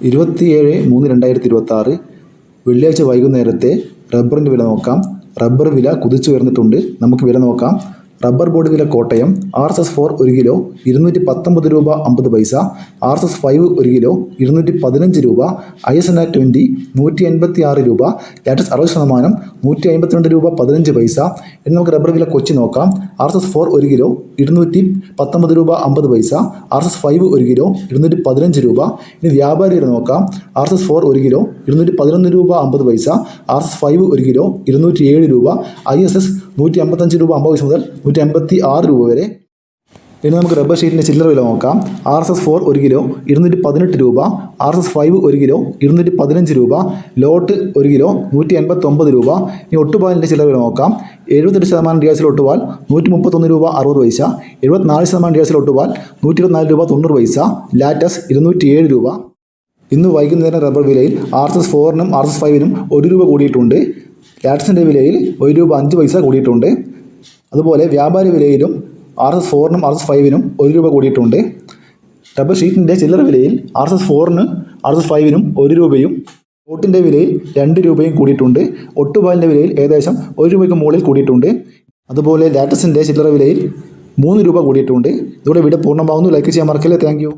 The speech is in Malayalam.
27/3/2026 വെള്ളിയാഴ്ച വൈകുന്നേരത്തെ റബ്ബറിൻ്റെ വില നോക്കാം. റബ്ബർ വില കുതിച്ചുയർന്നിട്ടുണ്ട്. നമുക്ക് വില നോക്കാം. റബ്ബർ ബോർഡ് വില കോട്ടയം RSS-4 1 കിലോ 219 രൂപ 50 പൈസ. RSS-5 1 കിലോ 215 രൂപ. ISNA20 186 രൂപ. ലാറ്റക്സ് 60% 152 രൂപ 15 പൈസ. ഇനി നമുക്ക് റബ്ബർ വില കൊച്ചി നോക്കാം. RSS-4 1 കിലോ 219 രൂപ 50 പൈസ. RSS-5 1 കിലോ 215 രൂപ. ഇനി വ്യാപാരി വില നോക്കാം. RSS-4 1 കിലോ 211 രൂപ 50 പൈസ. RSS-5 1 കിലോ 207 രൂപ. ISS 155 രൂപ 50 പൈസ മുതൽ 156 രൂപ വരെ. ഇനി നമുക്ക് റബ്ബർ ഷീറ്റിൻ്റെ ചില്ലറ വില നോക്കാം. RSS-4 1 കിലോ 218 രൂപ. RSS-5 1 കിലോ 215 രൂപ. ലോട്ട് 1 കിലോ 189 രൂപ. ഇനി ഒട്ടുപാലിൻ്റെ ചില്ലറ വില നോക്കാം. 78% റിയാസിൽ ഒട്ടുപാൽ 131 രൂപ 60 പൈസ. 74% റിയാസിൽ ഒട്ടുപാൽ 124 രൂപ 90 പൈസ. ലാറ്റക്സ് 207 രൂപ. ഇന്ന് വൈകുന്നേരം റബ്ബർ വിലയിൽ RSS-4-നും RSS-5-നും 1 രൂപ കൂടിയിട്ടുണ്ട്. ലാറ്റക്സിൻ്റെ വിലയിൽ 1 രൂപ 5 പൈസ കൂടിയിട്ടുണ്ട്. അതുപോലെ വ്യാപാരി വിലയിലും RSS-4-നും RSS-5-നും 1 രൂപ കൂടിയിട്ടുണ്ട്. റബ്ബർ ഷീറ്റിൻ്റെ ചില്ലറ വിലയിൽ RSS-4-നും RSS-5-നും 1 രൂപയും ലോട്ടിൻ്റെ വിലയിൽ 2 രൂപയും കൂടിയിട്ടുണ്ട്. ഒട്ടുപാലിൻ്റെ വിലയിൽ ഏകദേശം 1 രൂപയ്ക്ക് മുകളിൽ കൂടിയിട്ടുണ്ട്. അതുപോലെ ലാറ്റക്സിൻ്റെ ചില്ലറ വിലയിൽ 3 രൂപ കൂടിയിട്ടുണ്ട്. ഇതോടെ വീഡിയോ പൂർണ്ണമാകുന്നു. ലൈക്ക് ചെയ്യാൻ മറക്കല്ലേ. Thank you.